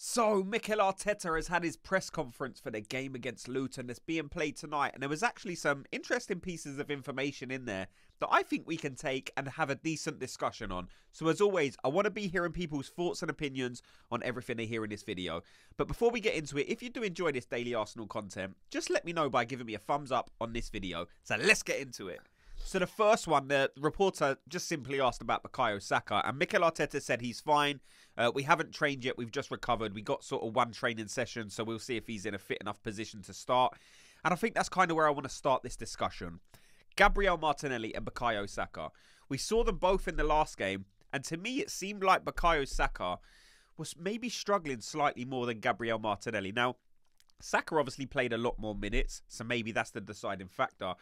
So, Mikel Arteta has had his press conference for the game against Luton that's being played tonight, and there was actually some interesting pieces of information in there that I think we can take and have a decent discussion on. So as always, I want to be hearing people's thoughts and opinions on everything they hear in this video. But before we get into it, if you do enjoy this daily Arsenal content, just let me know by giving me a thumbs up on this video. So let's get into it. So the first one, the reporter just simply asked about Bukayo Saka, and Mikel Arteta said he's fine. We haven't trained yet, we've just recovered. We got sort of one training session, so we'll see if he's in a fit enough position to start. And I think that's kind of where I want to start this discussion. Gabriel Martinelli and Bukayo Saka. We saw them both in the last game, and to me it seemed like Bukayo Saka was maybe struggling slightly more than Gabriel Martinelli. Now, Saka obviously played a lot more minutes, so maybe that's the deciding factor.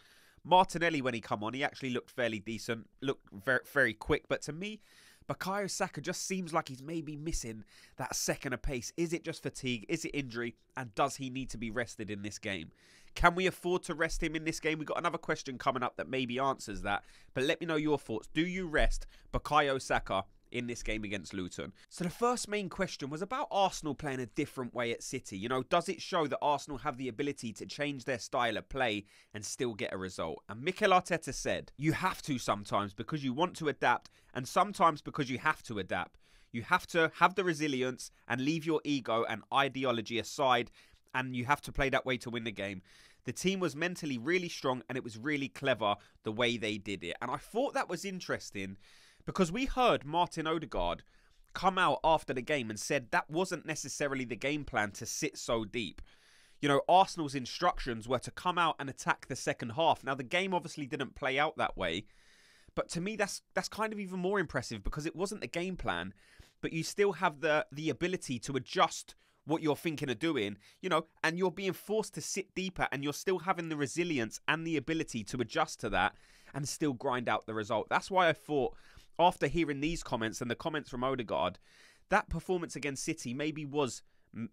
Martinelli, when he come on, he actually looked fairly decent, looked very, very quick. But to me, Bukayo Saka just seems like he's maybe missing that second of pace. Is it just fatigue? Is it injury? And does he need to be rested in this game? Can we afford to rest him in this game? We've got another question coming up that maybe answers that. But let me know your thoughts. Do you rest Bukayo Saka in this game against Luton? So the first main question was about Arsenal playing a different way at City. You know, does it show that Arsenal have the ability to change their style of play and still get a result? And Mikel Arteta said, you have to sometimes because you want to adapt, and sometimes because you have to adapt. You have to have the resilience and leave your ego and ideology aside, and you have to play that way to win the game. The team was mentally really strong, and it was really clever the way they did it. And I thought that was interesting, because we heard Martin Odegaard come out after the game and said that wasn't necessarily the game plan to sit so deep. You know, Arsenal's instructions were to come out and attack the second half. Now, the game obviously didn't play out that way. But to me, that's kind of even more impressive because it wasn't the game plan. But you still have the ability to adjust what you're thinking of doing, you know, and you're being forced to sit deeper, and you're still having the resilience and the ability to adjust to that and still grind out the result. That's why I thought, after hearing these comments and the comments from Odegaard, that performance against City maybe was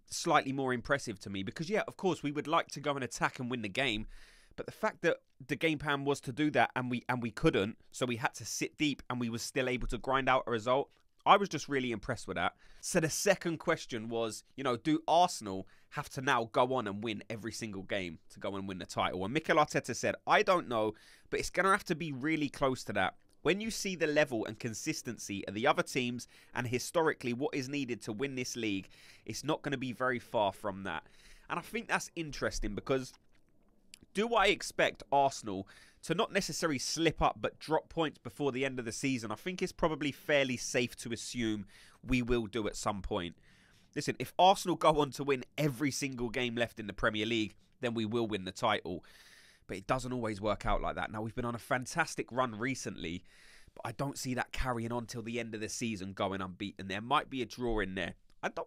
slightly more impressive to me. Because, yeah, of course, we would like to go and attack and win the game. But the fact that the game plan was to do that and we couldn't, so we had to sit deep and we were still able to grind out a result, I was just really impressed with that. So the second question was, you know, do Arsenal have to now go on and win every single game to go and win the title? And Mikel Arteta said, I don't know, but it's going to have to be really close to that. When you see the level and consistency of the other teams and historically what is needed to win this league, it's not going to be very far from that. And I think that's interesting because do I expect Arsenal to not necessarily slip up but drop points before the end of the season? I think it's probably fairly safe to assume we will do at some point. Listen, if Arsenal go on to win every single game left in the Premier League, then we will win the title. But it doesn't always work out like that. Now, we've been on a fantastic run recently, but I don't see that carrying on till the end of the season going unbeaten. There might be a draw in there.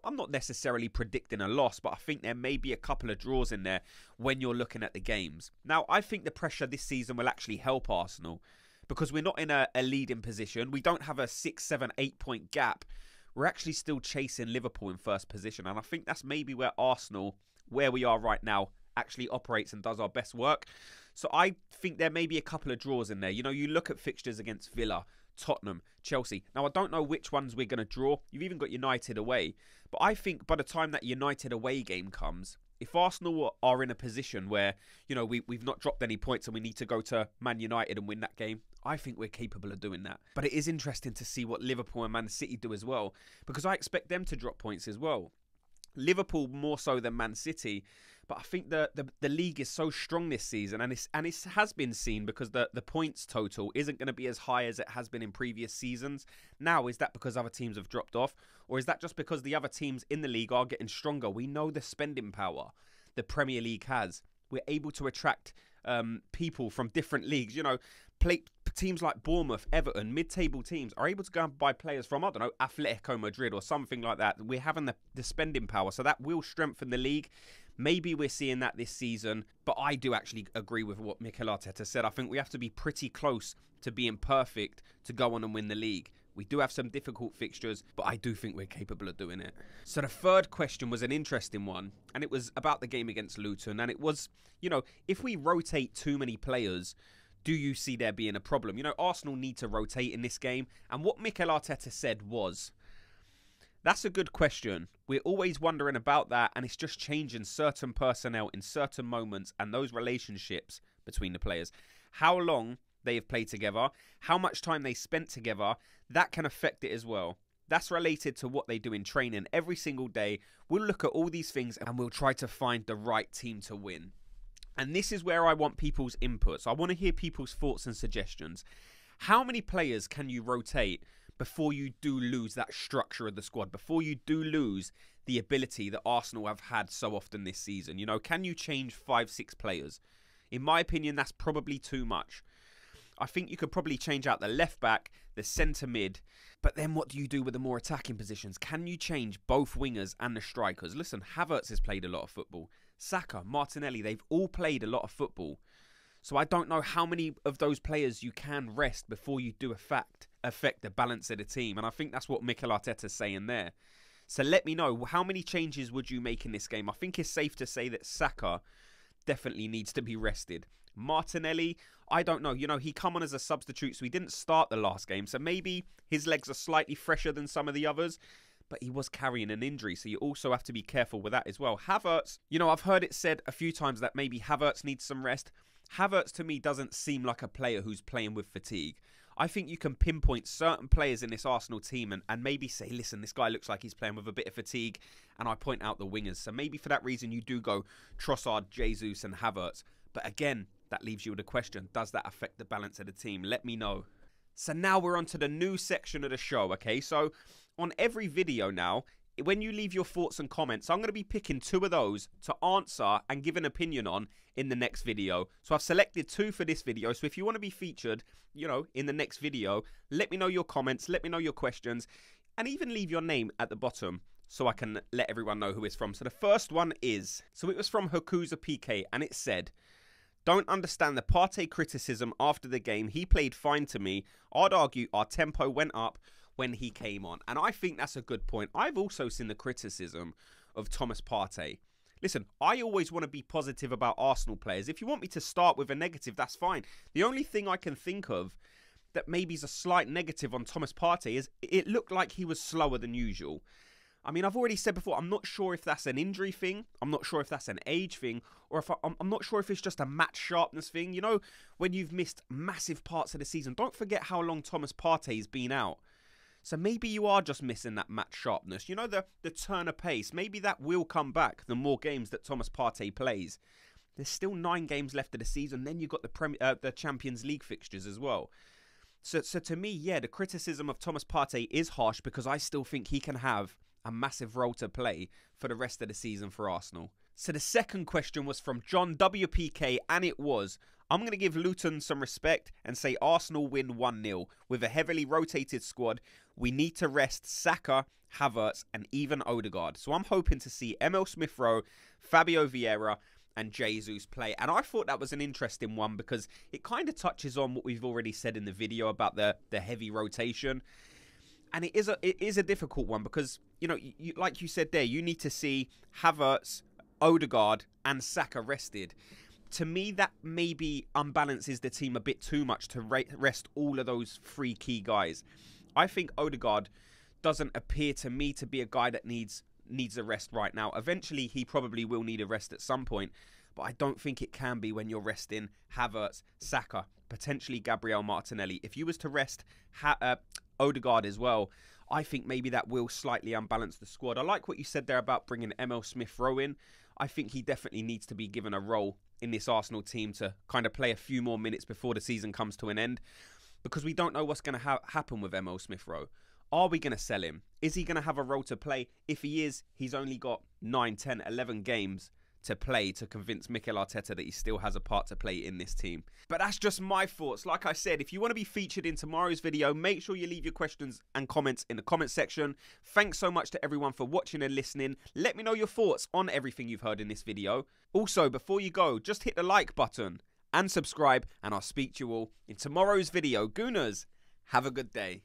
I'm not necessarily predicting a loss, but I think there may be a couple of draws in there when you're looking at the games. Now, I think the pressure this season will actually help Arsenal because we're not in a leading position. We don't have a 6, 7, 8 point gap. We're actually still chasing Liverpool in first position. And I think that's maybe where Arsenal, where we are right now, actually operates and does our best work. So I think there may be a couple of draws in there. You know, you look at fixtures against Villa, Tottenham, Chelsea. Now, I don't know which ones we're going to draw. You've even got United away. But I think by the time that United away game comes, if Arsenal are in a position where, you know, we've not dropped any points and we need to go to Man United and win that game, I think we're capable of doing that. But it is interesting to see what Liverpool and Man City do as well, because I expect them to drop points as well. Liverpool more so than Man City, but I think the league is so strong this season, and it has been seen because the points total isn't going to be as high as it has been in previous seasons. Now, is that because other teams have dropped off, or is that just because the other teams in the league are getting stronger? We know the spending power the Premier League has. We're able to attract people from different leagues. You know, teams like Bournemouth, Everton, mid-table teams are able to go and buy players from, I don't know, Atletico Madrid or something like that. We're having the spending power, so that will strengthen the league. Maybe we're seeing that this season, but I do actually agree with what Mikel Arteta said. I think we have to be pretty close to being perfect to go on and win the league. We do have some difficult fixtures, but I do think we're capable of doing it. So the third question was an interesting one, and it was about the game against Luton. And it was, you know, if we rotate too many players, do you see there being a problem? You know, Arsenal need to rotate in this game. And what Mikel Arteta said was, That's a good question. We're always wondering about that, and it's just changing certain personnel in certain moments and those relationships between the players. How long they have played together, how much time they spent together, that can affect it as well. That's related to what they do in training every single day. We'll look at all these things and we'll try to find the right team to win. And this is where I want people's inputs. I want to hear people's thoughts and suggestions. How many players can you rotate before you do lose that structure of the squad, before you do lose the ability that Arsenal have had so often this season? You know, can you change 5-6 players? In my opinion, that's probably too much. I think you could probably change out the left back, the centre mid, but then what do you do with the more attacking positions? Can you change both wingers and the strikers? Listen, Havertz has played a lot of football. Saka, Martinelli, they've all played a lot of football. So I don't know how many of those players you can rest before you do affect the balance of the team. And I think that's what Mikel Arteta's saying there. So let me know, how many changes would you make in this game? I think it's safe to say that Saka definitely needs to be rested. Martinelli, I don't know. You know, he come on as a substitute, so he didn't start the last game. So maybe his legs are slightly fresher than some of the others. But he was carrying an injury, so you also have to be careful with that as well. Havertz, you know, I've heard it said a few times that maybe Havertz needs some rest. Havertz, to me, doesn't seem like a player who's playing with fatigue. I think you can pinpoint certain players in this Arsenal team and maybe say, listen, this guy looks like he's playing with a bit of fatigue, and I point out the wingers. So maybe for that reason, you do go Trossard, Jesus, and Havertz. But again, that leaves you with a question. Does that affect the balance of the team? Let me know. So now we're on to the new section of the show, okay? So on every video now, when you leave your thoughts and comments, I'm going to be picking 2 of those to answer and give an opinion on in the next video. So I've selected 2 for this video. So if you want to be featured, you know, in the next video, let me know your comments, let me know your questions, and even leave your name at the bottom so I can let everyone know who it's from. So the first one is, so it was from Hakuza PK, and it said, don't understand the Partey criticism after the game. He played fine to me. I'd argue our tempo went up when he came on. And I think that's a good point. I've also seen the criticism of Thomas Partey. Listen, I always want to be positive about Arsenal players. If you want me to start with a negative, that's fine. The only thing I can think of that maybe is a slight negative on Thomas Partey is it looked like he was slower than usual. I mean, I've already said before, I'm not sure if that's an injury thing. I'm not sure if that's an age thing. Or if I'm not sure if it's just a match sharpness thing. You know, when you've missed massive parts of the season, don't forget how long Thomas Partey's been out. So maybe you are just missing that match sharpness. You know, the turn of pace. Maybe that will come back the more games that Thomas Partey plays. There's still 9 games left of the season. Then you've got the Champions League fixtures as well. So to me, yeah, the criticism of Thomas Partey is harsh because I still think he can have a massive role to play for the rest of the season for Arsenal. So the second question was from John WPK, and it was, I'm going to give Luton some respect and say Arsenal win 1-0. With a heavily rotated squad, we need to rest Saka, Havertz, and even Odegaard. So I'm hoping to see Emil Smith-Rowe, Fabio Vieira, and Jesus play. And I thought that was an interesting one because it kind of touches on what we've already said in the video about the heavy rotation. And it is a difficult one because, you know, like you said there, you need to see Havertz, Odegaard, and Saka rested. To me, that maybe unbalances the team a bit too much to rest all of those 3 key guys. I think Odegaard doesn't appear to me to be a guy that needs a rest right now. Eventually, he probably will need a rest at some point, but I don't think it can be when you're resting Havertz, Saka, potentially Gabriel Martinelli. If you was to rest Odegaard as well, I think maybe that will slightly unbalance the squad. I like what you said there about bringing Emil Smith-Rowe in. I think he definitely needs to be given a role in this Arsenal team to kind of play a few more minutes before the season comes to an end, because we don't know what's going to happen with Emil Smith-Rowe. Are we going to sell him? Is he going to have a role to play? If he is, he's only got 9, 10, 11 games to play to convince Mikel Arteta that he still has a part to play in this team. But that's just my thoughts. Like I said, if you want to be featured in tomorrow's video, make sure you leave your questions and comments in the comment section. Thanks so much to everyone for watching and listening. Let me know your thoughts on everything you've heard in this video. Also, before you go, just hit the like button and subscribe, and I'll speak to you all in tomorrow's video. Gooners, have a good day.